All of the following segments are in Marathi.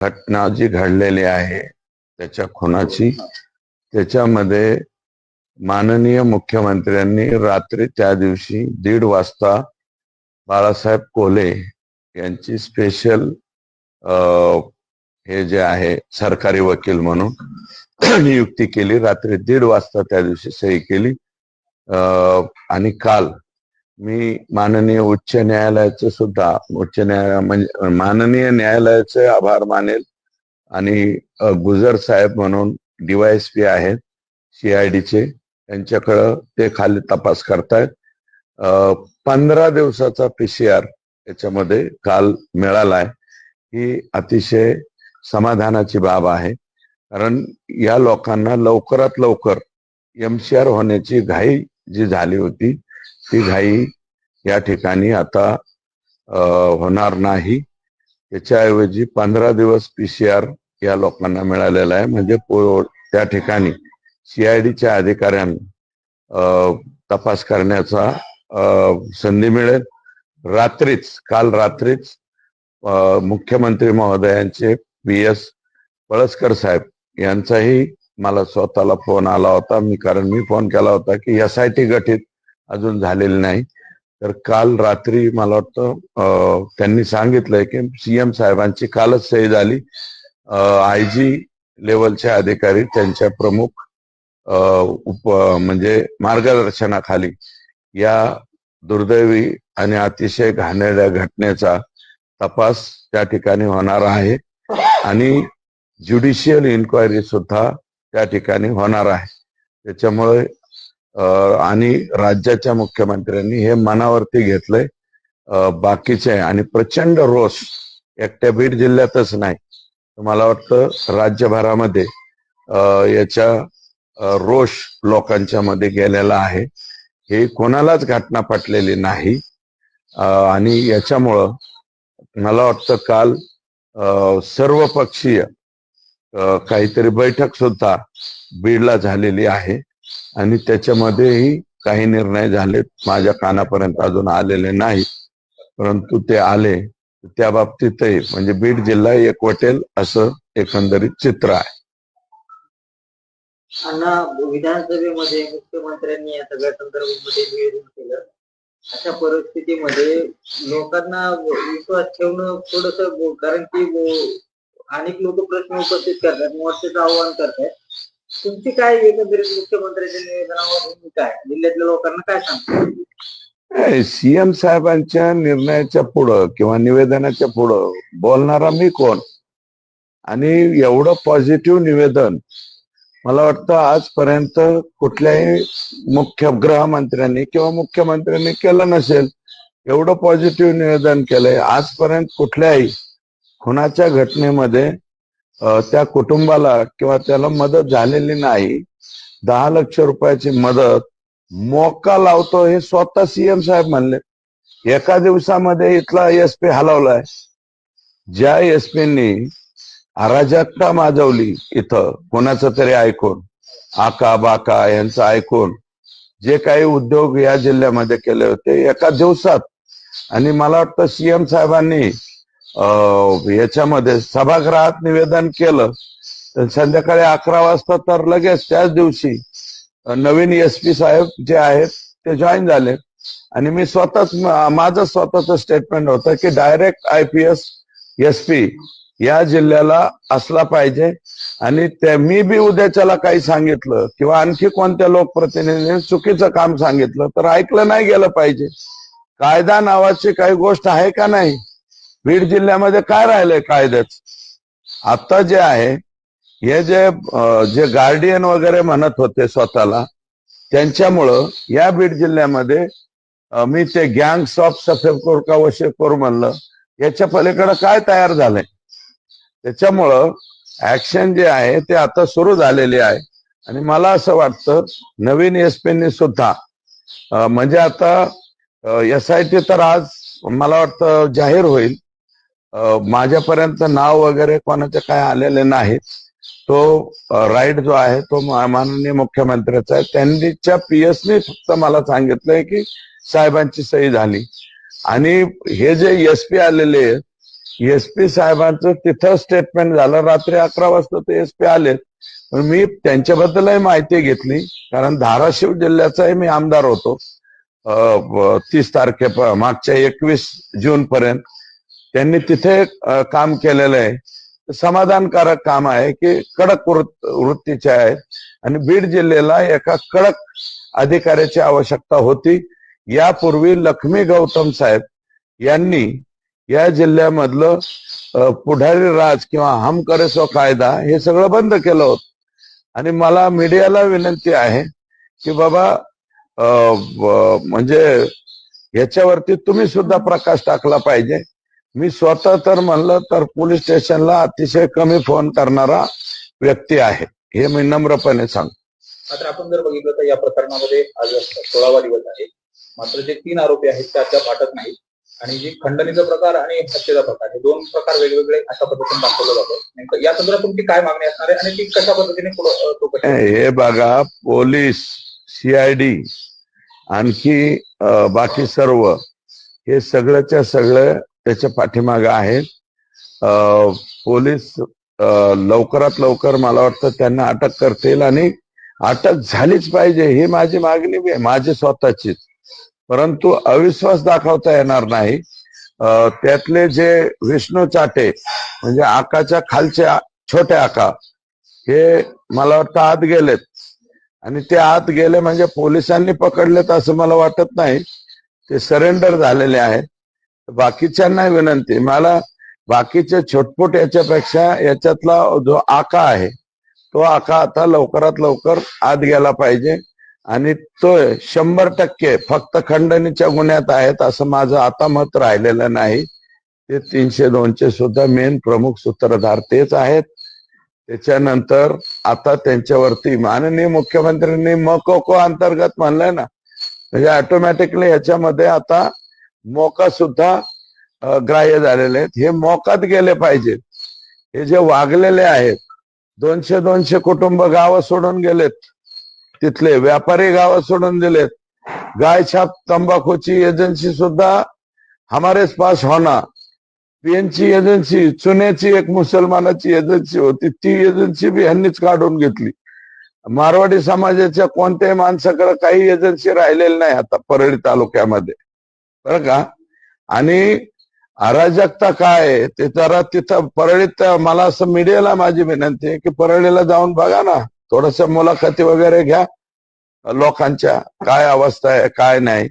घटना जी घडलेली आहे त्याच्या खुनाची, त्याच्यामध्ये माननीय मुख्यमंत्र्यांनी रात्री त्या दिवशी 1:30 वाजता बाळासाहेब कोल्हे यांची स्पेशल हे जे आहे सरकारी वकील म्हणून नियुक्ती केली. रात्री 1:30 वाजता त्या दिवशी सही केली. आणि काल मी माननीय उच्च न्यायालयाचे सुद्धा म्हणजे माननीय न्यायालयाचे आभार मानेल. आणि गुजर साहेब म्हणून DYSP आहेत CIDचे, त्यांच्याकडं ते खाली तपास करतायत. 15 दिवसाचा PCR याच्यामध्ये काल मिळालाय. ही अतिशय समाधानाची बाब आहे, कारण या लोकांना लवकरात लवकर MCR होण्याची घाई जी झाली होती ती घाई या ठिकाणी आता होणार नाही. त्याच्याऐवजी 15 दिवस PCR या लोकांना मिळालेला आहे. म्हणजे त्या ठिकाणी CIDच्या अधिकाऱ्यांना तपास करण्याचा संधी मिळेल. काल रात्रीच मुख्यमंत्री महोदयांचे PS पळसकर साहेब यांचाही मला स्वतःला फोन आला होता. कारण मी फोन केला होता की SIT गठीत अजून झालेली नाही. तर काल रात्री मला वाटतं त्यांनी सांगितलंय की CM साहेबांची कालच सही झाली. IG लेवलचे अधिकारी त्यांच्या प्रमुख म्हणजे मार्गदर्शनाखाली या दुर्दैवी आणि अतिशय घाणेरड्या घटनेचा तपास त्या ठिकाणी होणार आहे आणि ज्युडिशियल इन्क्वायरी सुद्धा त्या ठिकाणी होणार आहे. त्याच्यामुळे आणि राज्याच्या मुख्यमंत्र्यांनी हे मनावरती घेतलंय. बाकीचे आणि प्रचंड रोष एकट्या बीड जिल्ह्यातच नाही, मला वाटतं राज्यभरामध्ये याच्या रोष लोकांच्या मध्ये गेलेला आहे. हे कोणालाच घटना पटलेली नाही. आणि याच्यामुळं मला वाटतं काल सर्वपक्षीय काहीतरी बैठक सुद्धा बीडला झालेली आहे आणि त्याच्यामध्येही काही निर्णय झालेत. माझ्या कानापर्यंत अजून आलेले नाही, परंतु ते आले त्या बाबतीतही म्हणजे बीड जिल्हा एकवटेल असं एकंदरीत चित्र आहे. अण्णा, विधानसभेमध्ये मुख्यमंत्र्यांनी या सगळ्या संदर्भामध्ये निवेदन केलं. अशा परिस्थितीमध्ये लोकांना विश्वास ठेवणं थोडस, कारण की अनेक लोक प्रश्न उपस्थित करतात, मोर्चाचं आव्हान करतात. तुमची काय एकंदरीत मुख्यमंत्र्यांच्या निवेदनावर भूमिका आहे? जिल्ह्यातल्या लोकांना काय सांगतो? CM साहेबांच्या निर्णयाच्या पुढं किंवा निवेदनाच्या पुढं बोलणारा मी कोण? आणि एवढं पॉझिटिव्ह निवेदन मला वाटतं आजपर्यंत कुठल्याही मुख्य गृहमंत्र्यांनी किंवा मुख्यमंत्र्यांनी केलं नसेल. एवढं पॉझिटिव्ह निवेदन केलंय. आजपर्यंत कुठल्याही खुनाच्या घटनेमध्ये त्या कुटुंबाला किंवा त्याला मदत झालेली नाही. 10 लाख रुपयाची मदत मोका लावतो हे स्वतः CM साहेब म्हणले. एका दिवसामध्ये इथला SP हलवलाय. ज्या SPनी अराजकता माजवली इथं कोणाचं तरी ऐकून, आका बाका यांचं ऐकून जे काही उद्योग या जिल्ह्यामध्ये केले होते एका दिवसात. आणि मला वाटतं CM साहेबांनी याच्यामध्ये सभागृहात निवेदन केलं तर संध्याकाळी 11 वाजता तर लगेच त्याच दिवशी नवीन SP साहेब जे आहेत ते जॉईन झाले. आणि मी स्वतःच माझं स्वतःच स्टेटमेंट होतं की डायरेक्ट IPS SP या जिल्ह्याला असला पाहिजे. आणि मी बी उद्याच्याला काही सांगितलं किंवा आणखी कोणत्या लोकप्रतिनिधींनी चुकीचं काम सांगितलं तर ऐकलं नाही गेलं पाहिजे. कायदा नावाची काही गोष्ट आहे का नाही? बीड जिल्ह्यामध्ये काय राहिलंय कायद्याच? आता जे आहे हे जे गार्डियन वगैरे म्हणत होते स्वतःला, त्यांच्यामुळं या बीड जिल्ह्यामध्ये मी ते गँग्स ऑफ सफेदकोर का वशेकोर म्हणलं, याच्या पलीकडे काय तयार झालंय? त्याच्यामुळं ऍक्शन जे आहे ते आता सुरू झालेली आहे. आणि मला असं वाटतं नवीन SPनी सुद्धा म्हणजे आता SIT तर आज मला वाटतं जाहीर होईल. माझ्यापर्यंत नाव वगैरे कोणाचे काय आलेले नाहीत. तो राईट जो आहे तो माननीय मुख्यमंत्र्याचा आहे. त्यांच्या PSने फक्त मला सांगितलंय की साहेबांची सही झाली. आणि हे जे SP आलेले एसपी साहेबांचं तिथं स्टेटमेंट झालं. रात्री 11 वाजता ते एसपी आले. पण मी त्यांच्याबद्दलही माहिती घेतली, कारण धाराशिव जिल्ह्याचाही मी आमदार होतो 30 मागच्या 21 जून पर्यंत. त्यांनी तिथे काम केलेलं आहे. समाधानकारक काम आहे की कडक वृत्तीचे आहेत, आणि बीड जिल्ह्याला एका कडक अधिकाऱ्याची आवश्यकता होती. यापूर्वी लक्ष्मी गौतम साहेब यांनी या जिल्ह्यामधलं पुढारी राज किंवा हम करे सो कायदा हे सगळं बंद केलं होतं. आणि मला मीडियाला विनंती आहे की बाबा म्हणजे याच्यावरती तुम्ही सुद्धा प्रकाश टाकला पाहिजे. मी स्वतः तर म्हणलं तर पोलीस स्टेशनला अतिशय कमी फोन करणारा व्यक्ती आहे, हे मी नम्रपणे सांगतो. मात्र आपण जर बघितलं तर या प्रकरणामध्ये आज 16वा दिवस आहे. मात्र जे 3 आरोपी आहेत त्यात अटक नाही, आणि जे खंडणीचा प्रकार आणि हत्येचा प्रकार हे 2 प्रकार वेगवेगळे अशा पद्धतीने दाखवलं जातं. नेमकं या संदर्भात तुमची काय मागणी असणार आहे आणि ती कशा पद्धतीने हे बघा, पोलीस, सीआयडी, आणखी बाकी सर्व हे सगळ्याच्या सगळं त्याच्या पाठीमागे आहेत. पोलीस लवकरात लवकर मला वाटतं त्यांना अटक करतील, आणि अटक झालीच पाहिजे ही माझी मागणी आहे, माझी स्वतःचीच. परंतु अविश्वास दाखवता येणार नाही. त्यातले जे विष्णू चाटे म्हणजे आकाच्या खालचे छोटे आका, हे मला वाटतं आत गेलेत, आणि ते आत गेले म्हणजे पोलिसांनी पकडलेत असं मला वाटत नाही. ते सरेंडर झालेले आहेत. बाकीच्यांना विनंती, मला बाकीचे छोटपोट याच्यापेक्षा याच्यातला जो आका आहे तो आका आता लवकरात लवकर आत गेला पाहिजे, आणि तो 100% फक्त खंडणीच्या गुन्ह्यात आहेत असं माझं आता मत राहिलेलं नाही. ते 302चे सुद्धा मेन प्रमुख सूत्रधार तेच आहेत. त्याच्यानंतर आता त्यांच्यावरती माननीय मुख्यमंत्र्यांनी मकोको अंतर्गत म्हणलंय ना, म्हणजे ऑटोमॅटिकली याच्यामध्ये आता मोका सुद्धा ग्राह्य झालेले आहेत. हे मोकात गेले पाहिजेत. हे जे वागलेले आहेत, 200 कुटुंब गावं सोडून गेलेत, तिथले व्यापारी गावं सोडून दिलेत. गायछाप तंबाखूची एजन्सी सुद्धा हमारेच पास होना, पीएनची एजन्सी, चुन्याची एक मुसलमानाची एजन्सी होती, ती एजन्सी बी ह्यांनीच काढून घेतली. मारवाडी समाजाच्या कोणत्याही माणसाकडे काही एजन्सी राहिलेली नाही आता परळी तालुक्यामध्ये, बरं का. आणि अराजकता काय आहे ते जरा तिथं परळीत, मला असं मीडियाला माझी विनंती आहे की परळीला जाऊन बघा ना, थोडस मुलाखती वगैरे घ्या लोकांच्या, काय अवस्था आहे काय नाही.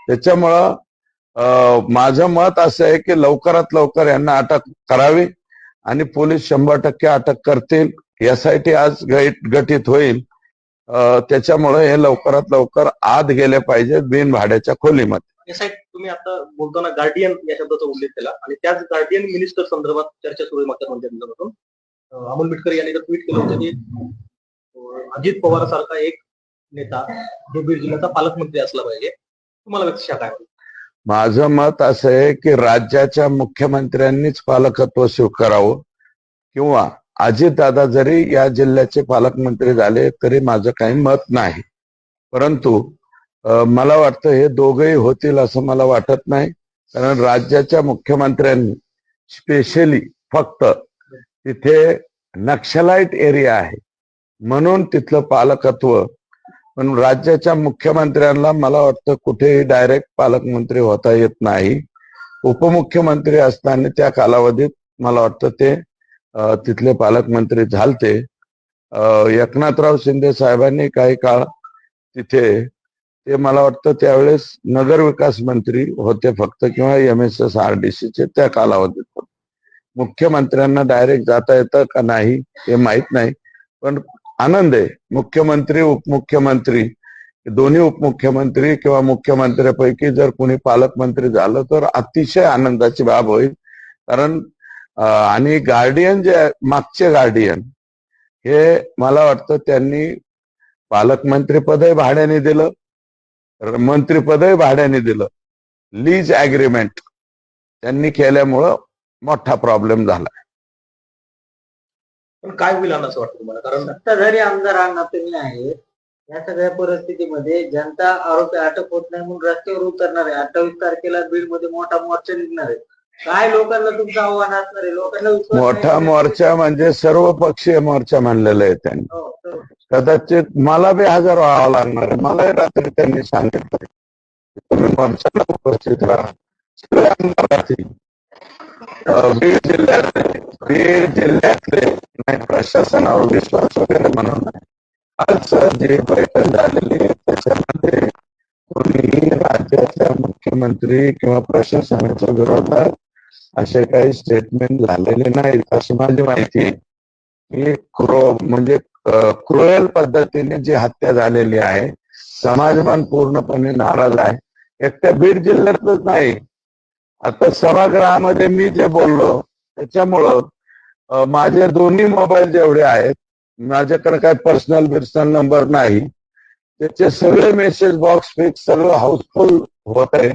त्याच्यामुळं माझं मत असं आहे की लवकरात लवकर यांना अटक करावी, आणि पोलीस 100% अटक करतील. यासाठी आज गठीत होईल. त्याच्यामुळे हे लवकरात लवकर आत गेले पाहिजे बिन भाड्याच्या खोलीमध्ये. तुम्ही आता बोलताना गार्डियन या शब्दाचा उल्लेख केला, आणि त्याच गार्डियन मिनिस्टर संदर्भात चर्चा सुरू आहे मागच्या 2 दिवसापासून. अमोल मिटकर यांनी तर ट्विट केलं होतं की अजित पवार सारखा एक नेता जो बीड जिल्ह्याचा पालकमंत्री असला पाहिजे. तुम्हाला व्यक्तिशः काय वाटतं? माझं मत असं आहे की राज्याच्या मुख्यमंत्र्यांनीच पालकत्व स्वीकारावं, किंवा अजितदादा जरी या जिल्ह्याचे पालकमंत्री झाले तरी माझं काही मत नाही. परंतु मला वाटतं हे दोघंही होतील असं मला वाटत नाही, कारण राज्याच्या मुख्यमंत्र्यांनी स्पेशली फक्त तिथे नक्षलाईट एरिया आहे म्हणून तिथलं पालकत्व, पण राज्याच्या मुख्यमंत्र्यांना मला वाटतं कुठेही डायरेक्ट पालकमंत्री होता येत नाही. उपमुख्यमंत्री असताना त्या कालावधीत मला वाटतं ते तिथले पालकमंत्री झालते. एकनाथराव शिंदे साहेबांनी काही काळ तिथे, ते मला वाटतं त्यावेळेस नगर विकास मंत्री होते फक्त, किंवा MSSRDCचे त्या कालावधीत. मुख्यमंत्र्यांना डायरेक्ट जाता येतं का नाही हे माहित नाही, पण आनंद आहे मुख्यमंत्री उपमुख्यमंत्री दोन्ही उपमुख्यमंत्री किंवा मुख्यमंत्र्यापैकी जर कोणी पालकमंत्री झालं तर अतिशय आनंदाची बाब होईल. कारण आणि गार्डियन जे मागचे गार्डियन हे मला वाटतं त्यांनी पालकमंत्रीपदही भाड्याने दिलं, मंत्रीपदही भाड्याने दिलं. लीज ऍग्रीमेंट त्यांनी केल्यामुळं मोठा प्रॉब्लेम झाला. पण काय होईल असं वाटतं तुम्हाला? कारण सत्ताधारी आमदार अण्णा तुम्ही आहे, या सगळ्या परिस्थितीमध्ये जनता आरोपी अटक होत नाही म्हणून रस्त्यावर उतरणार आहे. 28 तारखेला बीड मध्ये मोठा मोर्चा निघणार आहे. काय लोकांना तुमचं आव्हान असणार आहे? लोकांना विश्वास नाही मोठा ठेवण्याचं- मोर्चा म्हणजे सर्व पक्षीय मोर्चा म्हणलेला आहे त्यांनी. हो, हो. कदाचित मला बी हजर व्हावं लागणार आहे. मलाही रात्री त्यांनी सांगितलं तुम्ही मोर्चाला उपस्थित राहा. सगळे आमदार राहतील. बीड जिल्ह्यातले नाही प्रशासनावर विश्वास वगैरे म्हणून नाही. आज जी बैठक झालेली आहे त्याच्यामध्ये कोणीही राज्याच्या मुख्यमंत्री किंवा प्रशासनाच्या विरोधात असे काही स्टेटमेंट झालेले नाहीत अशी माझी माहिती आहे. ही म्हणजे क्रुएल पद्धतीने जी हत्या झालेली आहे, समाजमान पूर्णपणे नाराज आहे. एकट्या बीड जिल्ह्यातच नाही, आता सभागृहामध्ये मी जे बोललो त्याच्यामुळं माझे दोन्ही मोबाईल जेवढे आहेत, माझ्याकडे काय पर्सनल नंबर नाही, त्याचे सगळे मेसेज बॉक्स फिक्स सगळं हाऊसफुल होत आहे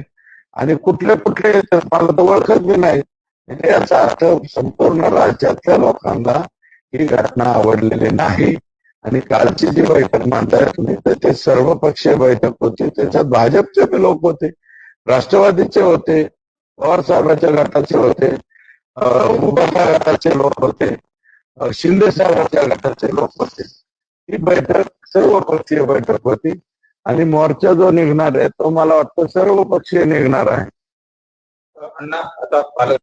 आणि कुठले कुठले मला तर ओळखत बी नाही. म्हणजे याचा अर्थ संपूर्ण राज्यातल्या लोकांना ही घटना आवडलेली नाही. आणि कालची जी बैठक मानताय तुम्ही तर ते सर्व पक्षीय बैठक होती. त्याच्यात भाजपचे बी लोक होते, राष्ट्रवादीचे होते, पवार साहेबांच्या गटाचे होते, उभाटा गटाचे लोक होते, शिंदे साहेबांच्या गटाचे लोक होते. ही बैठक सर्व पक्षीय बैठक होती आणि मोर्चा जो निघणार आहे तो मला वाटतं सर्व पक्षीय निघणार आहे. अण्णा आता पालक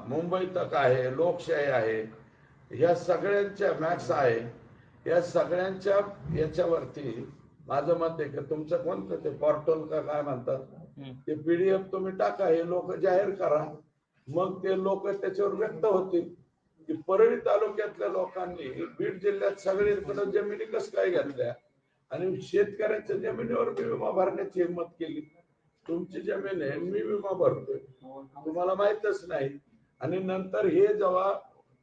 मुंबई तक आहे, लोकशाही आहे, ह्या सगळ्यांच्या मॅक्स आहे, या सगळ्यांच्या याच्यावरती माझं मत आहे की तुमचं कोणतं ते पोर्टल का काय म्हणतात ते PDF तुम्ही टाका, हे लोक जाहीर करा, मग ते लोक त्याच्यावर व्यक्त होतील की परळी तालुक्यातल्या लोकांनी बीड जिल्ह्यात सगळीकडे जमिनी कस काय घेतल्या आणि शेतकऱ्यांच्या जमिनीवर मी विमा भरण्याची हिंमत केली. तुमची जमीन आहे, मी विमा भरतोय, तुम्हाला माहितच नाही. आणि नंतर हे जेव्हा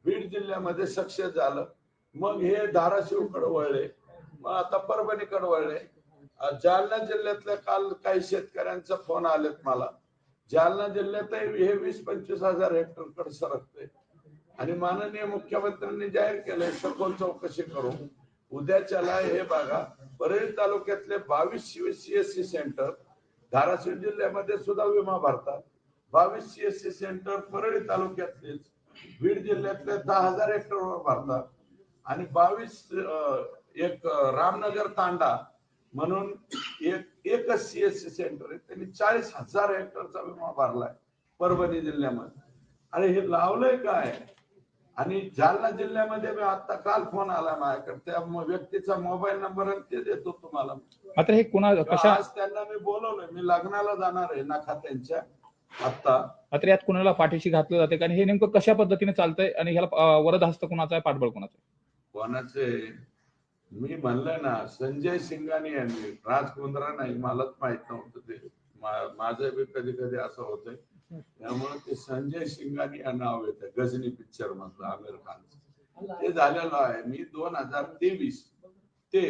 बीड जिल्ह्यामध्ये सक्सेस झालं, मग हे धाराशिवकडे वळले, मग आता परभणीकडे वळले. जालना जिल्ह्यातल्या काल काही शेतकऱ्यांचा फोन आलेत मला, जालना जिल्ह्यातही हे 20-25 हजार हेक्टरकडे सरकते आणि माननीय मुख्यमंत्र्यांनी जाहीर केलंय सखोल चौकशी करून उद्याच्याला हे बघा. परळी तालुक्यातले 22 CSC सेंटर धाराशिव जिल्ह्यामध्ये सुद्धा विमा भरतात. 22 CSC सेंटर परळी तालुक्यातलेच बीड जिल्ह्यातले 10,000 हेक्टरवर भरतात आणि 22 एक रामनगर तांडा म्हणून एकच CSC सेंटर आहे, त्यांनी 40,000 हेक्टरचा विमा भरलाय परभणी जिल्ह्यामध्ये. आणि हे लावलंय काय? आणि जालना जिल्ह्यामध्ये मी आता काल फोन आला माझ्याकडे, त्या व्यक्तीचा मोबाईल नंबर ते देतो तुम्हाला. मात्र हे कुणा कशा आज त्यांना मी बोलवलंय, मी लग्नाला जाणार आहे नाका त्यांच्या आता. मात्र यात कुणाला पाठीशी घातलं जाते कारण हे नेमकं कशा पद्धतीने चालतंय आणि ह्याला वरद हस्त कुणाचा आहे, पाठबळ कुणाचा आहे? कोणाचे मी म्हणलंय ना, संजय सिंगानी यांनी, राज कुंद्रा नाही, मलाच माहित नव्हतं ते, माझं बी कधी कधी असं होतंय, त्यामुळे ते संजय सिंगानी या नाव येतं गजनी पिक्चर मधलं आमिर खानचं. ते झालेलं आहे. मी 2023 ते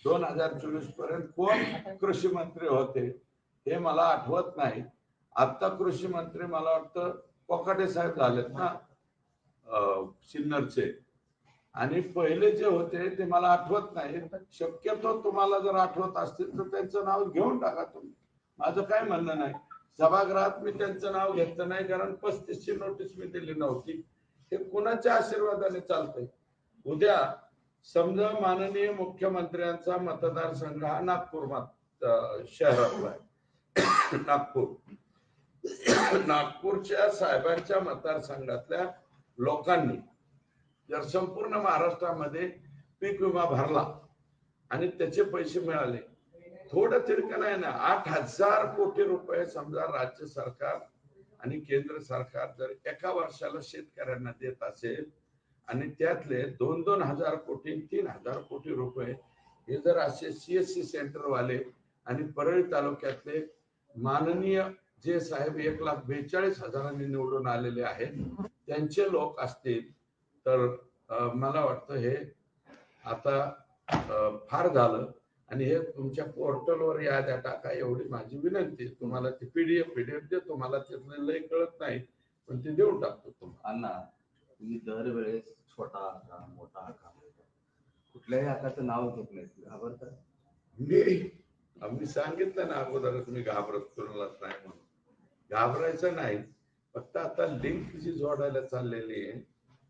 2024 पर्यंत कोण कृषी मंत्री होते हे मला आठवत नाही. आता कृषी मंत्री मला वाटतं कोकाटे साहेब झालेत ना सिन्नरचे, आणि पहिले जे होते ते मला आठवत नाही. शक्यतो तुम्हाला जर आठवत असतील तर त्यांचं नाव घेऊन टाका तुम्ही, माझं काय म्हणणं नाही. सभागृहात मी त्यांचं नाव घेतलं नाही कारण 35ची नोटीस मी दिली नव्हती. हे कुणाच्या आशीर्वादाने चालतंय? उद्या समजा माननीय मुख्यमंत्र्यांचा मतदारसंघ हा नागपूर शहरातला आहे, नागपूरच्या साहेबांच्या मतदारसंघातल्या लोकांनी जर संपूर्ण महाराष्ट्रामध्ये पीक विमा भरला आणि त्याचे पैसे मिळाले, थोडं तिरकं नाही ना, 8,000 कोटी रुपये समजा राज्य सरकार आणि केंद्र सरकार जर एका वर्षाला शेतकऱ्यांना देत असेल आणि त्यातले 2-2 हजार कोटी 3,000 कोटी रुपये हे जर असे CSC सेंटर वाले आणि परळी तालुक्यातले माननीय जे साहेब 1,42,000 निवडून आलेले आहेत त्यांचे लोक असतील तर मला वाटतं हे आता फार झालं. आणि हे तुमच्या पोर्टलवर याद्या टाका एवढी माझी विनंती आहे. तुम्हाला ती पीडीएफ देतो, मला त्यातलं लय कळत नाही पण ते देऊन टाकतो तुम्हाला. अण्णा, तुम्ही दरवेळेस छोटा आका मोठा आका कुठल्याही आकाचं नाव घेत नाही, घाबरता? मी सांगितलं ना अगोदरच, मी घाबरत कोणालाच नाही म्हणून. घाबरायचं नाही, फक्त आता लिंक जी जोडायला चाललेली आहे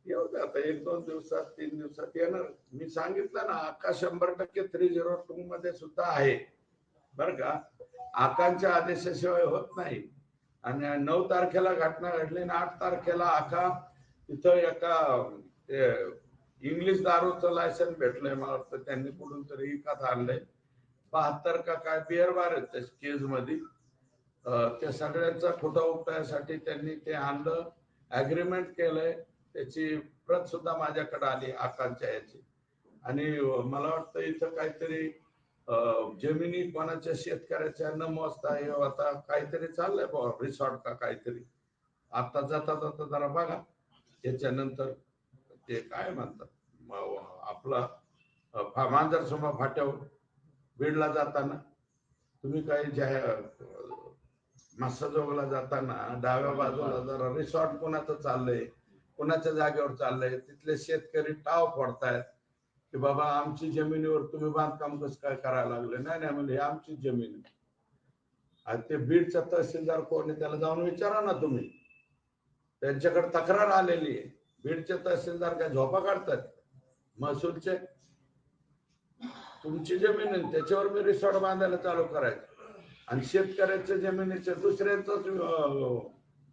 येऊ दे आता, 1-2 दिवसात 3 दिवसात येणार. मी सांगितलं ना आका 100% 302 मध्ये सुद्धा आहे बर का. आकांच्या आदेशाशिवाय होत नाही. आणि 9 तारखेला घटना घडली आणि 8 तारखेला आका तिथं एका इंग्लिश दारूचं लायसन भेटलंय मला वाटतं त्यांनी कुठून तरी विकत आणलंय. 72 का काय बिअर बार आहेत त्या केज मध्ये. त्या सगळ्यांचा खोटा उपटायसाठी त्यांनी ते आणलं, अग्रीमेंट केलंय, त्याची प्रत सुद्धा माझ्याकडे आली आकांच्या याची. आणि मला वाटतं इथं काहीतरी जमिनी कोणाच्या शेतकऱ्याच्या न मोजता आता काहीतरी चाललंय रिसॉर्ट का काहीतरी. आता जाता जाता जरा बघा, त्याच्यानंतर ते काय म्हणतात आपला मांजरसोबा फाट्यावर बीडला जाताना तुम्ही काही मस्साजोगला जाताना डाव्या बाजूला जरा रिसॉर्ट कोणाचं चाललंय, कोणाच्या जागेवर चाललंय, तिथले शेतकरी टाव फोडतायत की बाबा आमची जमिनीवर तुम्ही बांधकाम कसं काय करायला लागले. नाही नाही म्हणजे आमची जमीन आहे. आणि ते बीडचा तहसीलदार कोण आहे त्याला जाऊन विचारा ना तुम्ही, त्यांच्याकडे तक्रार आलेली आहे. बीडचे तहसीलदार काय झोपा काढतात महसूलचे? तुमची जमीन आहे त्याच्यावर मी रिसॉर्ट बांधायला चालू करायचं आणि शेतकऱ्याच्या जमिनीचे दुसऱ्यांच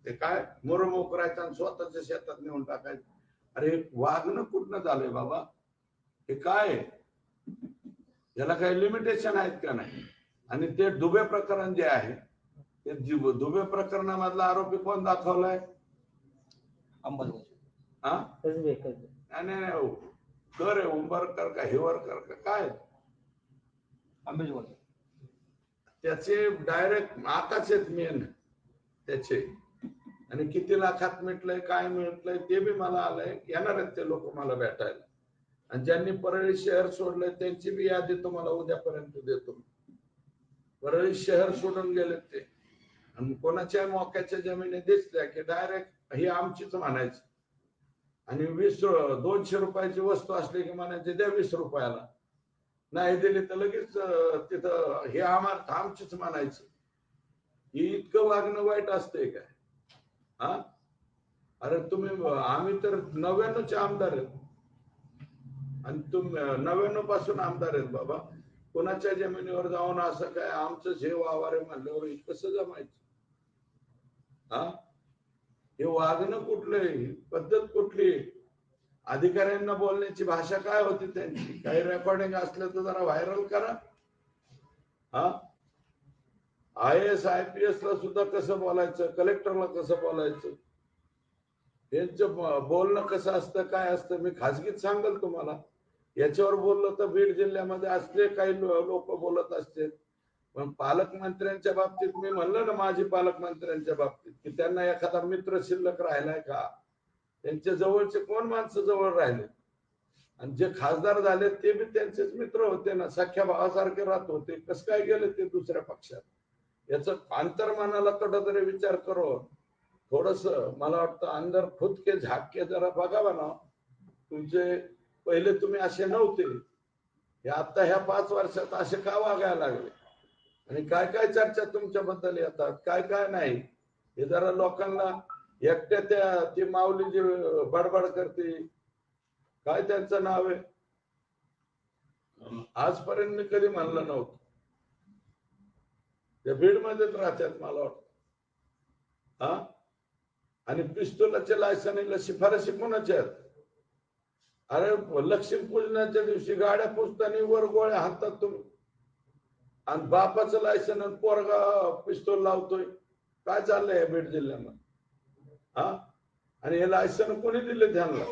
ते काय मुरुम करायचं आणि स्वतःच्या शेतात नेऊन टाकायचं. अरे वागणं कुठनं झालंय बाबा? हे काय, याला काही लिमिटेशन आहेत का नाही? आणि ते दुबे प्रकरण जे आहे ते दुबे प्रकरणामधला आरोपी कोण दाखवलाय? नाही कर उंबरकर का हिवरकर का काय त्याचे डायरेक्ट आकाच मेन त्याचे. आणि किती लाखात मिटलंय काय मिटलंय ते बी मला आलंय. येणार आहेत ते लोक मला भेटायला. आणि ज्यांनी परळी शहर सोडलंय त्यांची बी यादी तुम्हाला उद्यापर्यंत देतो. परळी शहर सोडून गेले ते आणि कोणाच्या मोक्याच्या जमिनी दिसल्या की डायरेक्ट ही आमचीच म्हणायची. आणि 200 रुपयाची वस्तू असली की म्हणायचे द्या 20 रुपयाला, नाही दिली तर लगेच तिथं हे आमचीच म्हणायची. ही इतकं वागणं वाईट असतंय काय? हा अरे तुम्ही, आम्ही तर 99चे आमदार आहेत आणि तुम्ही 99 पासून आमदार आहेत बाबा. कोणाच्या जमिनीवर जाऊन असं काय आमचं जे वावर म्हणल्यावर कसं जमायचं? हा हे वागणं कुठलंय, पद्धत कुठली? अधिकाऱ्यांना बोलण्याची भाषा काय होती त्यांची? काही रेकॉर्डिंग असलं तर जरा व्हायरल करा. हा IAS IPS ला सुद्धा कसं बोलायचं, कलेक्टरला कसं बोलायचं, यांचं बोलणं कसं असतं काय असतं मी खाजगीत सांगेल तुम्हाला. याच्यावर बोललं तर बीड जिल्ह्यामध्ये असले काही लोक बोलत असते. पण पालकमंत्र्यांच्या बाबतीत मी म्हणलं ना, माझी पालकमंत्र्यांच्या बाबतीत की त्यांना एखादा मित्र शिल्लक राहिलाय का? त्यांच्या जवळचे कोण माणसं जवळ राहिले? आणि जे खासदार झाले ते बी त्यांचेच मित्र होते ना, सख्या भावासारखे राहत होते. कसं काय गेले ते दुसऱ्या पक्षात? याच अंतर्मनाला कुठेतरी विचार करो. थोडस मला वाटतं अंदर खुद के झाक के जरा बघावा ना. तुमचे पहिले तुम्ही असे नव्हते, हे आता ह्या 5 वर्षात असे का वागायला लागले? आणि काय काय चर्चा तुमच्याबद्दल येतात, काय काय नाही, हे जरा लोकांना. एकट्या ती माऊली जी बडबड करते, काय त्यांचं नाव आहे? आजपर्यंत मी कधी म्हणलं नव्हतं. ते बीड मध्येच राहतात मला वाटतं. हा आणि पिस्तुलाच्या लायसनीला शिफारशी कोणाच्या आहेत? अरे लक्ष्मी पूजनाच्या दिवशी गाड्या पुजताना वर गोळ्या हातात तुम्ही, आणि बापाचं लायसन आणि पोरगा पिस्तूल लावतोय. काय चाललंय बीड जिल्ह्यामध्ये? हा आणि हे लायसन कोणी दिले त्यांना?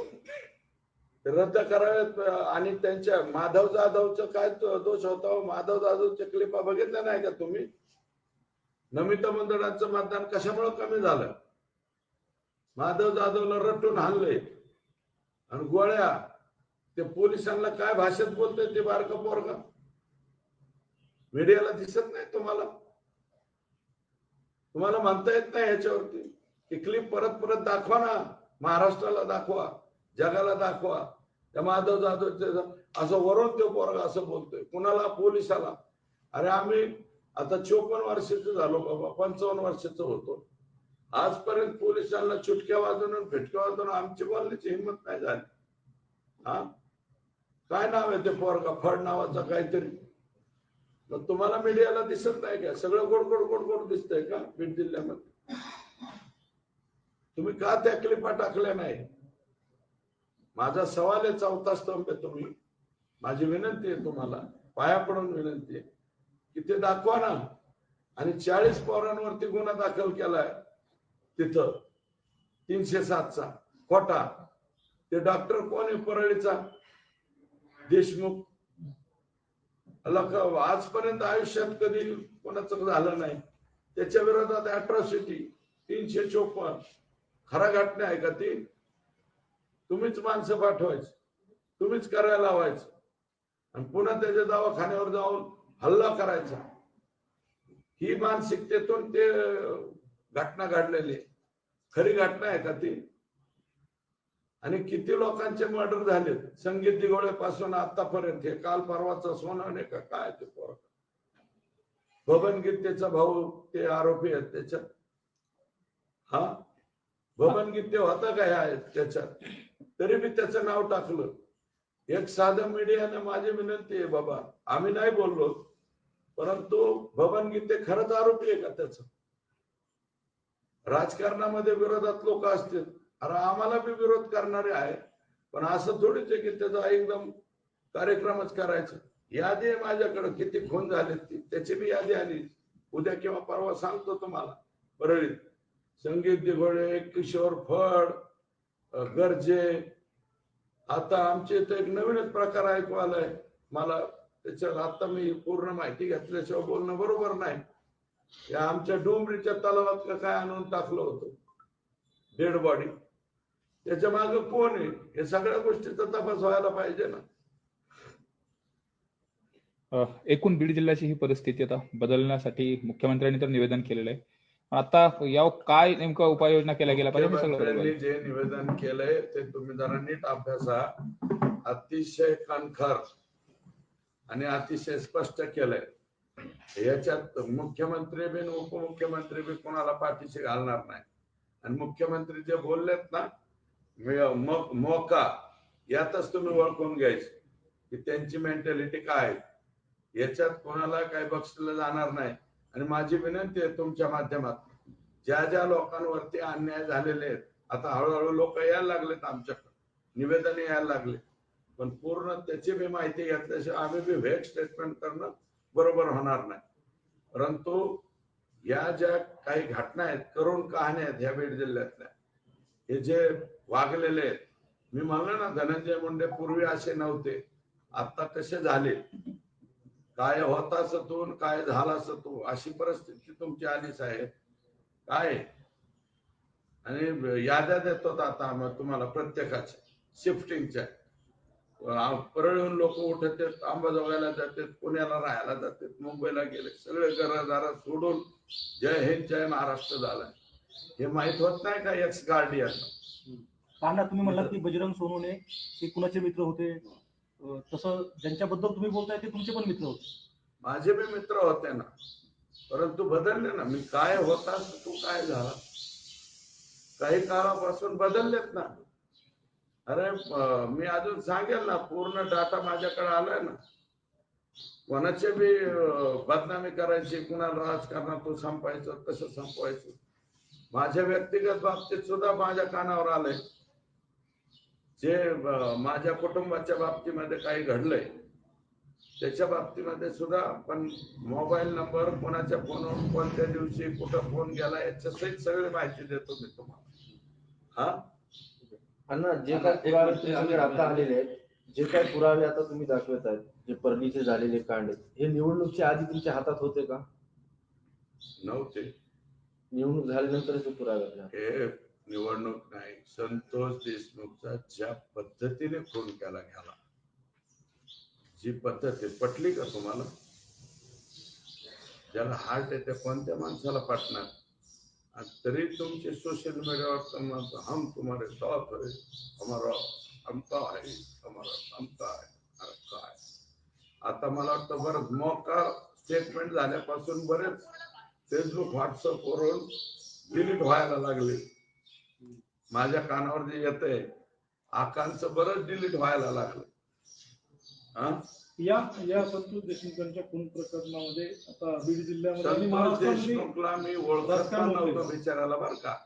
रद्द करावेत. आणि त्यांच्या माधव जाधवचं काय दोष होता? माधव जाधवच्या क्लिपा बघितल्या नाही का तुम्ही? नमिता मंडळाचं मतदान कशामुळे कमी झालं? माधव जाधवला रटून हाणले आणि गोळ्या ते पोलिसांना काय भाषेत बोलतोय ते बारका पोरगा मीडियाला दिसत नाही तुम्हाला? तुम्हाला म्हणता येत नाही ह्याच्यावरती? ती क्लिप परत परत दाखवा ना, महाराष्ट्राला दाखवा, जगाला दाखवा. त्या माधव जाधवचे असं वरून तो पोरगा असं बोलतोय कुणाला? पोलिसाला. अरे आम्ही आता 54 वर्षाचं झालो बाबा, 55 वर्षाचं होतो, आजपर्यंत पोलिसांना चुटक्या वाजवून फेटक्या वाजवून आमची बोलण्याची हिंमत नाही झाली. हा काय नाव आहे ते पोरगा? फड नावाचा काहीतरी. मग तुम्हाला मीडियाला दिसत नाही का? सगळं गोड गोड गोड गोड दिसतंय का बीड जिल्ह्यामध्ये? तुम्ही का त्या क्लिपा टाकल्या नाही? माझा सवाल आहे, चौथा स्तंभ आहे तुम्ही. माझी विनंती आहे तुम्हाला, पाया पडून विनंती आहे की ते दाखवा ना. आणि 40 पोरांवरती गुन्हा दाखल केलाय तिथं 307चा खोटा. ते डॉक्टर कोण आहे? परळीचा देशमुख. आजपर्यंत आयुष्यात कधी कोणाचं झालं नाही. त्याच्या विरोधात अॅट्रॉसिटी 354. खरा घटना आहे का ती? तुम्हीच माणसं पाठवायची, तुम्हीच करायला लावायचं आणि पुन्हा त्याच्या दवाखान्यावर जाऊन हल्ला करायचा. ही मानसिकतेतून ते घटना घडलेली. खरी घटना आहे का ती? आणि किती लोकांचे मर्डर झालेत संगीत दिघोळे पासून आतापर्यंत. हे काल परवाचा सोनं नाही का काय ते पोरगा बबन गीतेचा भाऊ ते आरोपी आहेत त्याच्यात. हा बबन गीते होता का ह्या त्याच्यात? तरी मी त्याचं नाव टाकलं. एक साधं मीडियाने, माझी विनंती आहे बाबा, आम्ही नाही बोललो, परंतु बबन गीते खरंच आरोपी आहे का त्याचा? राजकारणामध्ये विरोधात लोक असतील, अरे आम्हाला बी विरोध करणारे आहे, पण असं थोडीच आहे की त्याचा एकदम कार्यक्रमच करायचा. यादी आहे माझ्याकडे किती खून झाले त्याची बी यादी आली. उद्या किंवा परवा सांगतो तुम्हाला. परळीत संगीत दिघोळे, किशोर फड, गरजे. आता आमच्या इथे एक नवीनच प्रकार ऐकू आलाय मला. त्याच्यावर आता मी पूर्ण माहिती घेतल्याशिवाय बोलणं बरोबर नाही. या आमच्या डोंबरीच्या तलावात काय आणून टाकलं होतं डेड बॉडी. त्याच्या मागे कोण आहे? हे सगळ्या गोष्टीचा तपास व्हायला पाहिजे ना. एकूण बीड जिल्ह्याची ही परिस्थिती आता बदलण्यासाठी मुख्यमंत्र्यांनी तर निवेदन केलेलं आहे. आता यावर काय नेमकं उपाययोजना केल्या गेल्या पाहिजे? मुख्यमंत्र्यांनी जे निवेदन केलंय ते तुम्ही जरा नीट अभ्यासा. अतिशय कणखर आणि अतिशय स्पष्ट केलंय. याच्यात मुख्यमंत्री बी उपमुख्यमंत्री बी कोणाला पाठीशी घालणार नाही. आणि मुख्यमंत्री जे बोललेत ना मोका, यातच तुम्ही ओळखून घ्यायचं की त्यांची मेंटॅलिटी काय आहे. याच्यात कोणाला काही बक्षिलं जाणार नाही. आणि माझी विनंती आहे तुमच्या माध्यमातून, ज्या ज्या लोकांवरती अन्याय झालेले आहेत, आता हळूहळू लोक यायला लागलेत आमच्याकडे, निवेदन यायला लागले, पण पूर्ण त्याची बी माहिती घेतल्याशिवाय आम्ही बी व्हेट स्टेटमेंट करणं बरोबर होणार नाही. परंतु या ज्या काही घटना आहेत, करुण कहाण्या आहेत ह्या बीड जिल्ह्यातल्या, हे जे वागलेले आहेत, मी म्हणलं ना धनंजय मुंडे पूर्वी असे नव्हते, आता कसे झाले, काय होता सतून काय झाला सतू, अशी परिस्थिती तुमची आली साहेब. काय आणि याद्या देतो आता मग तुम्हाला प्रत्येकाच्या शिफ्टिंगच्या. परळून लोक उठत आहेत, अंबाजोगाईला जातात, पुण्याला राहायला जातात, मुंबईला गेले, सगळे घरदार सोडून जय हिंद जय महाराष्ट्र झालाय. हे माहित होत नाही का एक्स गार्डियन? कांदा तुम्ही म्हणलात की बजरंग सोनवणे ते कुणाचे मित्र होते, तसं ज्यांच्याबद्दल तुम्ही बोलताय ते तुमचे पण मित्र होते? माझे बी मित्र होते ना, परंतु बदलले ना. मी काय होता तू काय झाला, काही काळापासून बदललेत ना. अरे मी अजून सांगेल ना, पूर्ण डाटा माझ्याकडे आलाय ना. कोणाचे बी बदनामी करायची, कुणाला राजकारणातून संपायचं, कसं संपवायचं, माझ्या व्यक्तिगत बाबतीत सुद्धा माझ्या कानावर आलंय. जे माझ्या कुटुंबाच्या बाबतीमध्ये काही घडलंय त्याच्या बाबतीमध्ये सुद्धा. पण मोबाईल नंबर, कोणाच्या फोनवर कोणत्या दिवशी कुठं फोन गेला, याच्या सहित सगळी माहिती देतो मी तुम्हाला. हा अण्णा, जे काही पुरावे तुमच्याकडे आता आलेले आहेत, जे काही पुरावे आता तुम्ही दाखवत आहेत, जे परळीचे झालेले कांड, हे निवडणुकीच्या आधी तुमच्या हातात होते का? नव्हते. निवडणूक झाल्यानंतरच पुरावे झाले. हे निवडणूक नाही, संतोष देशमुखचा ज्या पद्धतीने खून केला गेला, जी पद्धत आहे, पटली का तुम्हाला? ज्याला हार्ट आहे त्या कोणत्या माणसाला पटणार? आणि तरी तुमचे सोशल मीडियावर हम तुम्हारे साथ है, हमारा अमका है, हमारा अमका है. अरे काय, आता मला वाटतं बरंच मोका स्टेटमेंट झाल्यापासून बरेच फेसबुक व्हॉट्सअप वरून डिलीट व्हायला लागले. माझ्या कानावर जे येतंय आकांचं बरंच डिलीट व्हायला लागलं. या संतोष देशमुखांच्या खून प्रकरणामध्ये आता बीड जिल्ह्यामध्ये आणि संतोष महाराष्ट्रामध्ये देशमुखला मी ओळखत राजकारण नव्हतो होतंय. बिचाराला बरं का.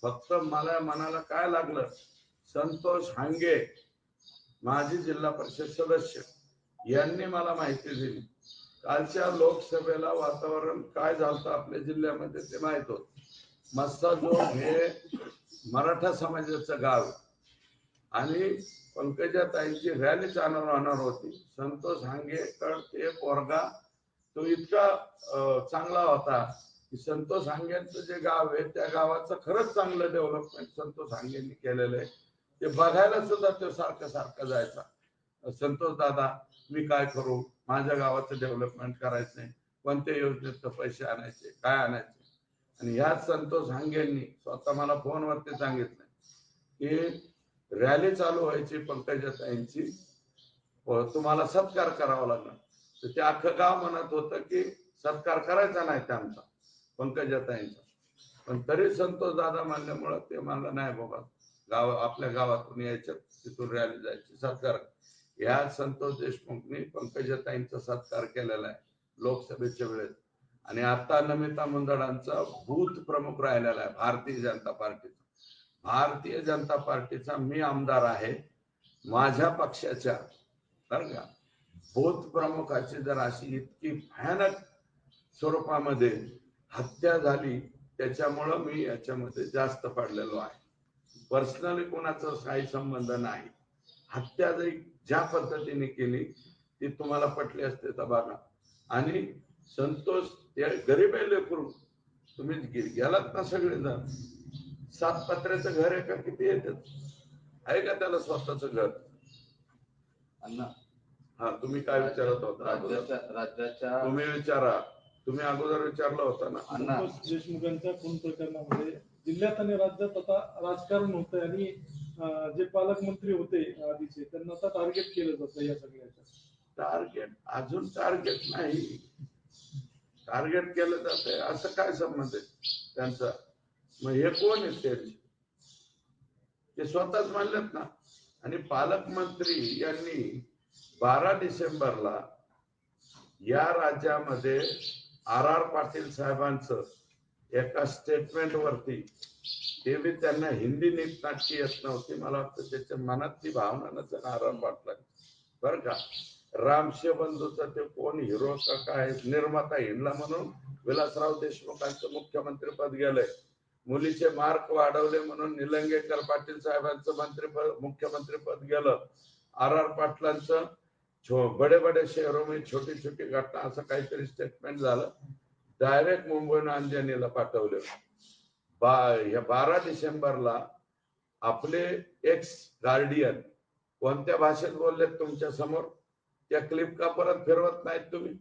फक्त मला मनाला काय लागलं, संतोष हांगे माजी जिल्हा परिषद सदस्य यांनी मला माहिती दिली. कालच्या लोकसभेला वातावरण काय झालं आपल्या जिल्ह्यामध्ये ते माहित होत. मस्साजोग हे मराठा समाजाचं गाव आणि पंकजाताईंची रॅली होणार होती. संतोष हांगेकर ते पोरगा तो इतका चांगला होता की संतोष हांगेंचं जे गाव आहे त्या गावाचं खरंच चांगलं डेव्हलपमेंट संतोष हांगेंनी केलेलं आहे. ते बघायला सुद्धा तो सारखं जायचा. संतोष दादा मी काय करू, माझ्या गावाचं डेव्हलपमेंट करायचंय, कोणत्या योजनेत पैसे आणायचे, काय आणायचे. आणि ह्याच संतोष हांगेंनी स्वतः मला फोनवरती सांगितलं की रॅली चालू व्हायची पंकजाताईंची, तुम्हाला सत्कार करावा लागणार. तर ते अख्खं गाव म्हणत होतं की सत्कार करायचा नाही त्यांचा पंकजाताईंचा. पण तरी संतोष दादा म्हणल्यामुळं ते म्हणलं नाही बाबा, गाव आपल्या गावातून यायचं, तिथून रॅली जायची, सत्कार. या संतोष देशमुखनी पंकजाताईंचा सत्कार केलेला आहे लोकसभेच्या वेळेस. आणि आता नमिता मुंदडांचा बूथ प्रमुख राहिलेला आहे भारतीय जनता पार्टीचा. भारतीय जनता पार्टीचा मी आमदार आहे. माझ्या पक्षाच्या बरं का बूथ प्रमुखाची जर अशी इतकी भयानक स्वरूपामध्ये हत्या झाली, त्याच्यामुळं मी याच्यामध्ये जास्त पडलेलो आहे. पर्सनली कोणाचा काही संबंध नाही. हत्या जरी ज्या पद्धतीने केली ती तुम्हाला पटली असते तर बघा. आणि संतोष ते गरीब आहे लेकरू, तुम्ही गेलात ना सगळेजण, 7 पत्र्याचं घर आहे का किती येतात, आहे का त्याला स्वतःच घर? अण्णा हा तुम्ही काय विचारत होता? राज्याच्या तुम्ही विचारा, तुम्ही अगोदर विचारला होता ना. संतोष देशमुखांच्या खून प्रकरणामध्ये जिल्ह्यात आणि राज्यात आता राजकारण होतंय आणि जे पालकमंत्री होते आधीचे त्यांना आता टार्गेट केलं जातं या सगळ्याच्या. टार्गेट अजून टार्गेट नाही, टार्गेट केलं जातंय असं काय संबंध आहे त्यांचा? मग हे कोण आहे ते स्वतःच मानलेत ना. आणि पालकमंत्री यांनी 12 डिसेंबरला या राज्यामध्ये RR पाटील साहेबांचं एका स्टेटमेंट वरती, ते बी त्यांना हिंदी नीट नाटकी येत नव्हती, मला वाटतं त्याच्या मनात ती भावना नसेल RR पाटला बरं का. रामशे बंधूचा ते कोण हिरो का काय निर्माता हिंडला म्हणून विलासराव देशमुखांचं मुख्यमंत्री पद गेलंय. मुलीचे मार्क वाढवले म्हणून निलंगेकर पाटील साहेबांचं मुख्यमंत्री पद गेलं. RR पाटलांचं बडे बडे शहरों में छोटी छोटी घटना असं काहीतरी स्टेटमेंट झालं. डायरेक्ट मुंबईनं अंजनीला पाठवलं. 12 डिसेंबरला आपले एक्स गार्डियन कोणत्या भाषेत बोललेत तुमच्या समोर, त्या क्लिप का परत फिरवत नाहीत तुम्ही?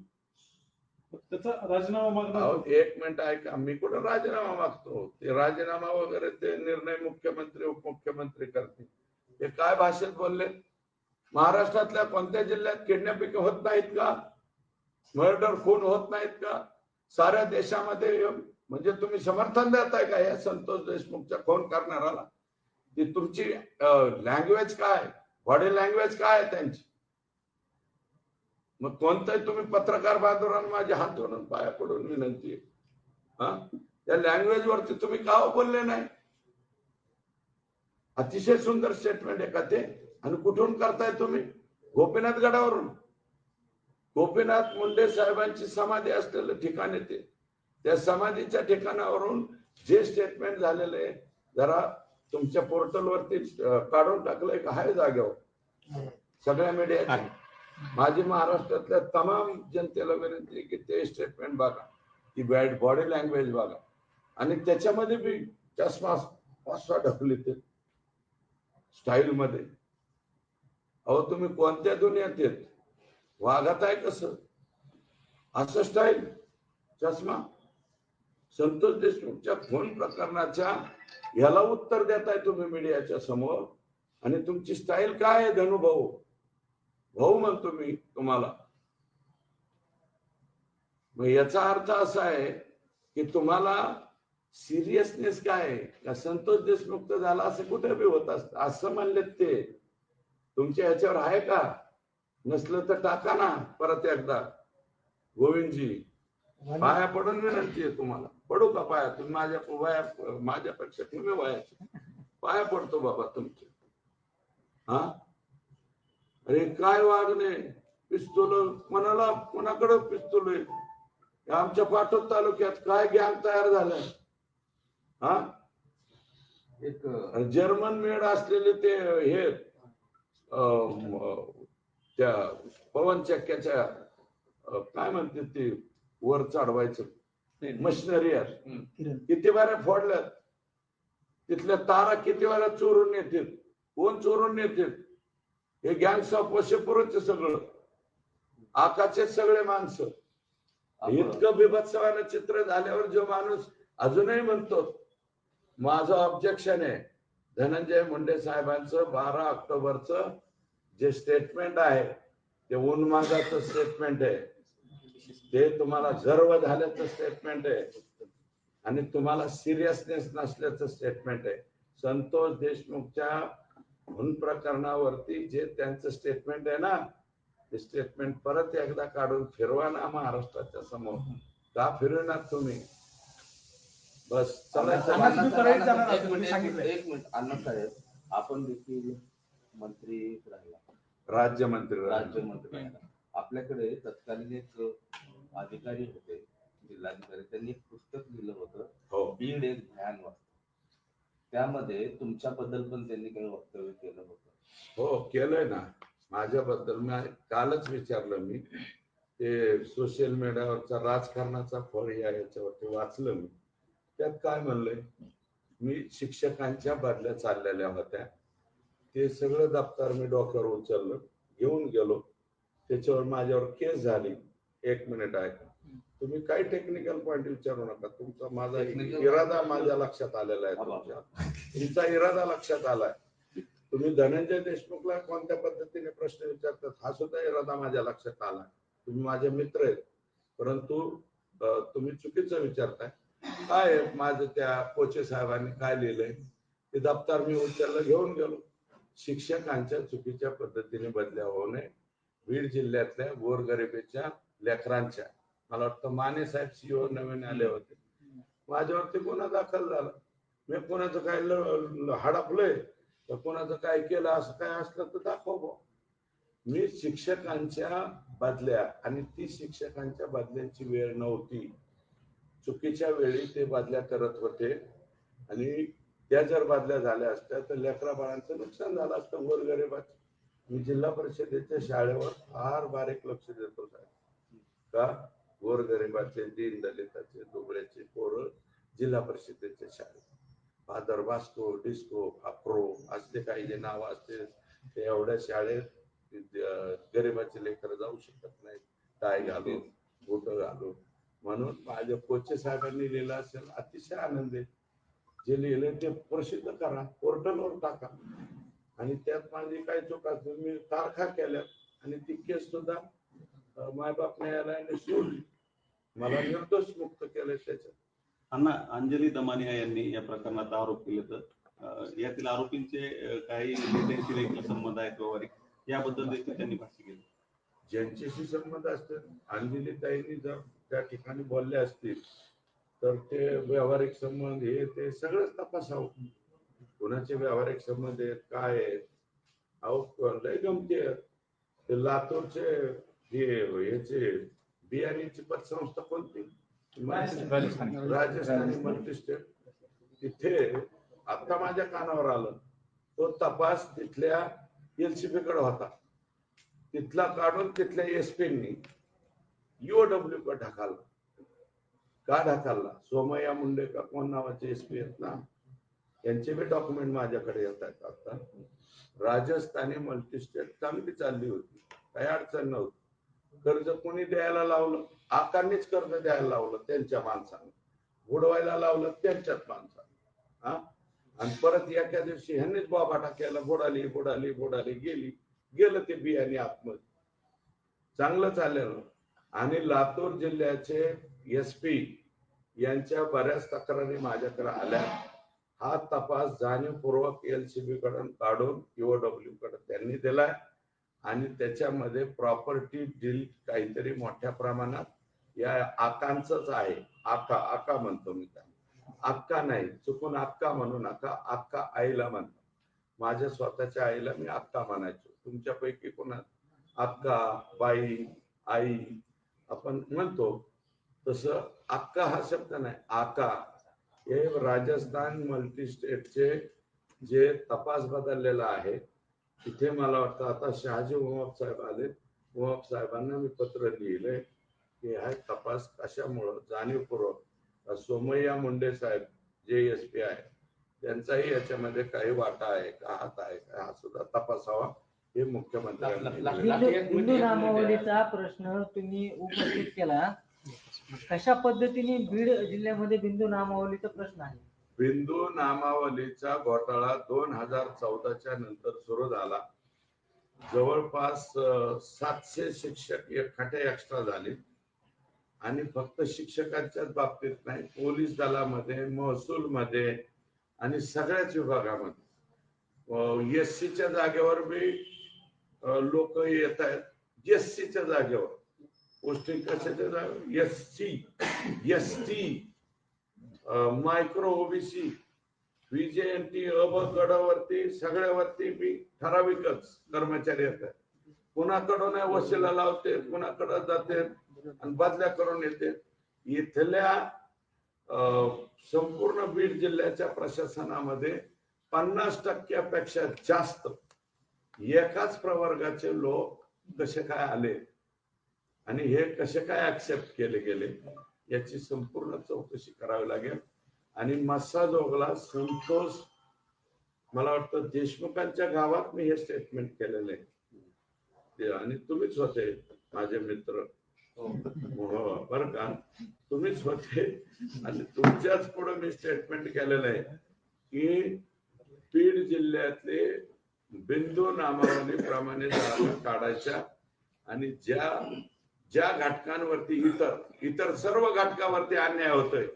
त्याचा राजीनामा मागणार. एक मिनिट ऐका, मी कुठं राजीनामा मागतो? ते राजीनामा वगैरे ते निर्णय मुख्यमंत्री उपमुख्यमंत्री करतील. ते काय भाषेत बोलले? महाराष्ट्रातल्या कोणत्या जिल्ह्यात किडनॅपिंग होत नाहीत का? मर्डर खून होत नाहीत का? साऱ्या देशामध्ये. म्हणजे तुम्ही समर्थन देताय का या संतोष देशमुखच्या खून करणाऱ्याला? ती तुमची लँग्वेज काय, बॉडी लँग्वेज काय आहे त्यांची? मग कोणताही तुम्ही पत्रकार बांधवांना माझ्या हात धरून पाया पडून विनंती आहे, त्या लँग्वेज वरती तुम्ही का बोलले नाही? अतिशय सुंदर स्टेटमेंट आहे का ते? आणि कुठून करताय तुम्ही? गोपीनाथ गडावरून. गोपीनाथ मुंडे साहेबांची समाधी असलेलं ठिकाण आहे ते. त्या समाधीच्या ठिकाणावरून जे स्टेटमेंट झालेलं आहे जरा तुमच्या पोर्टलवरती काढून टाकलंय का? आहे जागेवर सगळ्या मीडियाची. माझी महाराष्ट्रातल्या तमाम जनतेला विनंती आहे की ते स्टेटमेंट बघा. ती बॉडी लँग्वेज बघा. आणि त्याच्यामध्ये बी चष्मा पाचवा ढकली ते स्टाईल मध्ये. अहो तुम्ही कोणत्या दुनियात येत? वागत आहे कसं? असं स्टाईल चष्मा. संतोष देशमुखच्या फोन प्रकरणाच्या याला उत्तर देताय तुम्ही मीडियाच्या समोर, आणि तुमची स्टाईल काय आहे? धनुभाऊ भाऊ म्हणतो मी तुम्हाला. मग याचा अर्थ असा आहे की तुम्हाला सिरियसनेस काय आहे का? संतोष देशमुख तर झाला असं कुठे बी होत असतं असं म्हणलेत ते. तुमच्या ह्याच्यावर आहे का? नसलं तर टाका ना परत एकदा. गोविंदजी पाया पडून विनंती आहे तुम्हाला. पडू का पाया? तुम्ही माझ्यापेक्षा तुम्ही वयाचे. पाया पडतो बाबा तुमचे. हा अरे काय वागणे? पिस्तूल कोणाला, कोणाकडे पिस्तूल आहे? आमच्या पाटोद तालुक्यात काय गँग तयार झालाय? हा एक जर्मन मेड असलेले ते हे त्या पवन चक्क्याच्या काय म्हणते ते वर चढवायचं मशिनरी आहे. किती बाऱ्या फोडल्यात? तिथल्या तारा किती वेळा चोरून नेतील? कोण चोरून नेतील? हे गँग्स ऑफ वशेपुरचे सगळं आकाशचे सगळे माणसं. इतकं बिभत्सवानं चित्र झाल्यावर जो माणूस अजूनही म्हणतो माझं ऑब्जेक्शन आहे, धनंजय मुंडे साहेबांचं 12 ऑक्टोबरचं जे स्टेटमेंट आहे ते उन्मादाचं स्टेटमेंट आहे. ते तुम्हाला गर्व झाल्याचं स्टेटमेंट आहे आणि तुम्हाला सिरियसनेस नसल्याचं स्टेटमेंट आहे. संतोष देशमुखच्या खून प्रकरणावरती जे त्यांचं स्टेटमेंट आहे ना, ते स्टेटमेंट परत एकदा काढून फिरवा ना महाराष्ट्राच्या समोर. का फिरवणार तुम्ही? बस चला. एक मिनिट अण्णासाहेब, आपण देखील मंत्री राहिला, राज्यमंत्री राहिला. आपल्याकडे तत्कालीन एक अधिकारी होते, जिल्हाधिकारी, त्यांनी एक पुस्तक लिहिलं होतं, हो बीड एक भयान वास्तव. त्यामध्ये तुमच्याबद्दल पण त्यांनी काही वक्तव्य केलं होतं. हो केलंय ना माझ्याबद्दल. मी कालच विचारलं, मी ते सोशल मीडियावरचा राजकारणाचा फळ या याच्यावरती वाचलं मी. त्यात काय म्हणलंय, मी शिक्षकांच्या बदल्या चाललेल्या होत्या, ते सगळं दप्तर मी डोक्यावर उचललं, घेऊन गेलो, त्याच्यावर माझ्यावर केस झाली. एक मिनिट आहे, तुम्ही काही टेक्निकल पॉइंट विचारू नका. तुमचा माझा इरादा माझ्या लक्षात आलेला आहे. तुमचा इरादा लक्षात आलाय. तुम्ही धनंजय देशमुखला कोणत्या पद्धतीने प्रश्न विचारतात हा सुद्धा इरादा माझ्या लक्षात आला. तुम्ही माझे मित्र आहेत, परंतु तुम्ही चुकीचं विचारताय. काय माझं त्या कोचे साहेबांनी काय लिहिलंय ते दप्तर मी उचललं, घेऊन गेलो. शिक्षकांच्या चुकीच्या पद्धतीने बदल्या होऊ नये. बीड जिल्ह्यातल्या गोरगरिबीच्या लेकरांच्या, मला वाटतं माने साहेब सीओ नवीन आले होते, माझ्यावरती गुन्हा दाखल झाला. मी कोणाचं काय हडपलंय तर कोणाचं काय केलं असं काय असलं तर दाखव. मी शिक्षकांच्या बदल्या, आणि ती शिक्षकांच्या बदल्यांची वेळ नव्हती, चुकीच्या वेळी ते बदल्या करत होते, आणि त्या जर बदल्या झाल्या असत्या तर लेकरा बाळांचं नुकसान झालं असतं गोरगरिबाचं. मी जिल्हा परिषदेच्या शाळेवर फार बारीक लक्ष देतो साहेब. का? गोरगरिबाचे, दीन दलिताचे, दुबळ्याचे पोरं जिल्हा परिषदेच्या शाळेत, फादर वास्को, डिस्को, अप्रो असते काही जे नाव असते, ते एवढ्या शाळेत गरिबाचे लेकर जाऊ शकत नाहीत टाय घालून, बूट घालून. म्हणून माझ्या कोचे साहेबांनी लिहिलं असेल, अतिशय आनंद आहे. जे लिहिले ते प्रसिद्ध करा, पोर्टलवर टाका. आणि त्यात माझी काही चूक असते मी तारखा केल्या, आणि ती केस सुद्धा मायबाप न्यायालयाने सोडली, मला निर्दोष मुक्त केलंय त्याच्यात. अण्णा, अंजली दमानिया यांनी या प्रकरणात आरोप केले, तर यातील आरोपींचे काही नेत्यांशी देखील संबंध आहेत व्यवहारिक, याबद्दल देखील त्यांनी भाष्य केलं. ज्यांच्याशी संबंध असतात, अंजली ताईंनी जर त्या ठिकाणी बोलले असतील तर ते व्यावहारिक संबंध हे ते सगळंच तपासावं. कोणाचे व्यावहारिक संबंध आहेत, काय आहेत. अहो लय गमती आहेत. ते लातूरचे ह्याचे बियाणीची पतसंस्था कोणती? राजस्थानी मल्टीस्टेट. तिथे आता माझ्या कानावर आलं, तो तपास तिथल्या एलसीबी कडे होता, तिथला काढून तिथल्या एसपींनी ईओडब्ल्यू कडे ढकलला. का ढकलला? सोमय्या मुंडे का कोण नावाचे एसपी आहेत ना, त्यांचे बी डॉक्युमेंट माझ्याकडे येत आहेत आता. राजस्थानी मल्टीस्टेट चांगली चालली होती, काही अडचण नव्हती. कर्ज कोणी द्यायला लावलं? आकांनीच कर्ज द्यायला लावलं, त्यांच्या माणसानं बुडवायला लावलं, त्यांच्याच माणसानं. हा, आणि परत एका दिवशी ह्यांनीच बाबाटा केला, बुडाली बुडाली बुडाली गेलं ते बियाणे आतमध्ये. चांगलं चाललेलं. आणि लातूर जिल्ह्याचे एसपी यांच्या बऱ्याच तक्रारी माझ्याकडे आल्या. हा तपास जाणीवपूर्वक एलसीबी कडून काढून ईओडब्ल्यू कडे त्यांनी दिलाय आणि त्याच्यामध्ये प्रॉपर्टी डील काहीतरी मोठ्या प्रमाणात या आकांचंच आहे. आका म्हणतो मी त्यांना, अक्का नाही, चुकून अक्का म्हणू नका, अक्का आईला म्हणतो. माझ्या स्वतःच्या आईला मी अक्का म्हणायचो. तुमच्यापैकी कोणा अक्का, बाई, आई आपण म्हणतो, तसं अक्का हा शब्द नाही, आका. हे राजस्थान मल्टीस्टेटचे जे तपास बदललेला आहे, तिथे मला वाटतं आता शहाजी उमाप साहेब आले. उमाप साहेबांना मी पत्र लिहिलंय की हा तपास कशामुळं जाणीवपूर्वक सोमय्या मुंडे साहेब जे एसपी आहे त्यांचाही याच्यामध्ये काही वाटा आहे का, हात आहे का, हा सुद्धा तपासावा. हे मुख्यमंत्र्यांनी हिंदू नामावलीचा प्रश्न तुम्ही उपस्थित केला. कशा पद्धतीने बीड जिल्ह्यामध्ये बिंदू नामावलीचा प्रश्न आहे? बिंदू नामावलीचा घोटाळा 2014च्या नंतर सुरू झाला. जवळपास 700 शिक्षक एखाटे एक्स्ट्रा झाले. आणि फक्त शिक्षकांच्याच बाबतीत नाही, पोलीस दलामध्ये, महसूलमध्ये आणि सगळ्याच विभागामध्ये एससीच्या जागेवर बी लोक येत आहेत. एससीच्या जागेवर पोस्टिंग कशाच्या जागेवर? एसटी, मायक्रो ओबीसी, व्हीजेएनटी, गडावरती सगळ्यावरती बी ठराविकच कर्मचारी येतात. कुणाकडून वशिला लावते, कुणाकडे जाते आणि बदल्या करून येते. इथल्या संपूर्ण बीड जिल्ह्याच्या प्रशासनामध्ये 50% जास्त एकाच प्रवर्गाचे लोक कसे काय आले आणि हे कसे काय ऍक्सेप्ट केले गेले याची संपूर्ण चौकशी करावी लागेल. आणि मस्साजोगला संतोष, मला वाटतं देशमुखांच्या गावात मी हे स्टेटमेंट केलेलं आहे आणि तुम्हीच होते माझे मित्र, हो बरं का, तुम्हीच होते आणि तुमच्याच पुढे मी स्टेटमेंट केलेलं आहे की बीड जिल्ह्यातले बिंदू नामावली प्रमाणे जागा काढायच्या आणि ज्या घटकांवरती इतर सर्व घटकावरती अन्याय होतोय,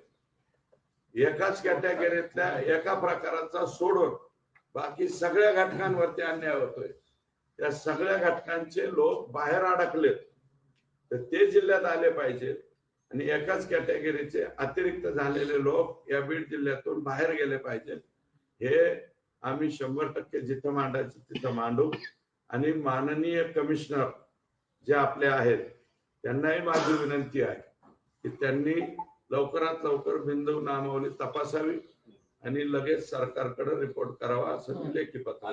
एकाच कॅटेगरीतल्या एका प्रकाराचा सोडून बाकी सगळ्या घटकांवरती अन्याय होतोय, त्या सगळ्या घटकांचे लोक बाहेर अडकलेत तर ते जिल्ह्यात आले पाहिजेत आणि एकाच कॅटेगरीचे अतिरिक्त झालेले लोक या बीड जिल्ह्यातून बाहेर गेले पाहिजेत. हे आम्ही 100% जिथं मांडायचं तिथं मांडू. आणि माननीय कमिशनर जे आपले आहेत त्यांनाही माझी विनंती आहे की त्यांनी लवकरात लवकर बिंदू नामावली तपासावी आणि लगेच सरकारकडे रिपोर्ट करावा असं मी लेखी पत्र.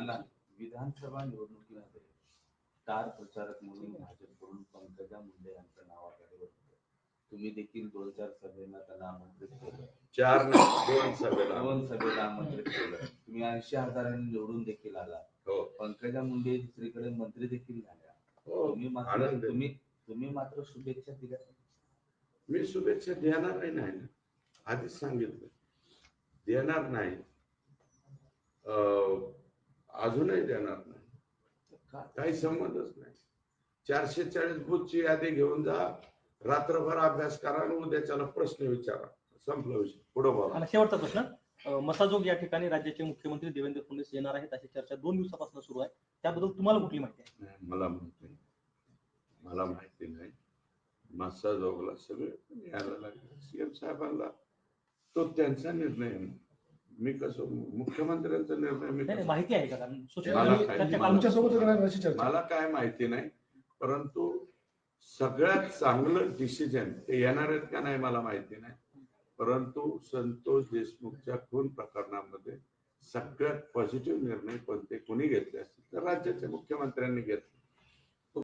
विधानसभा निवडणुकीमध्ये स्टार प्रचारक म्हणून भाजपकडून पंकजा मुंडे यांच्या नावाकडे होते. तुम्ही देखील 2-4 सभेला त्यांना आमंत्रित केलं. 2 सभेला आमंत्रित केलं. तुम्ही 80,000 निवडून देखील आला. हो. पंकजा मुंडे दुसरीकडे मंत्री देखील झाल्या. हो. तुम्ही मात्र शुभेच्छा दिल्या. मी शुभेच्छा देणार नाही, आधीच सांगितलं देणार नाही, अजूनही देणार नाही, काही संबंधच नाही. 440 बूथची यादी घेऊन जा, रात्रभर अभ्यास करा आणि उद्याच्याला प्रश्न विचारा, संपला विषय. पुढे बोला. शेवटचा प्रश्न, मसाजोग या ठिकाणी राज्याचे मुख्यमंत्री देवेंद्र फडणवीस येणार आहेत अशी चर्चा 2 दिवसापासून सुरू आहे. त्याबद्दल तुम्हाला कुठली माहिती आहे? मला माहिती नाही. मसाजोगला सगळे यायला लागले, सीएम साहेबांना तो त्यांचा निर्णय. मी कसं मुख्यमंत्र्यांचा निर्णय माहिती आहे का? मला काय माहिती नाही, परंतु सगळ्यात चांगलं डिसिजन ते येणार आहेत का नाही मला माहिती नाही, परंतु संतोष देशमुखच्या खून प्रकरणामध्ये सगळ्यात पॉझिटिव्ह निर्णय कोणते कोणी घेतले असतील तर राज्याच्या मुख्यमंत्र्यांनी घेतले.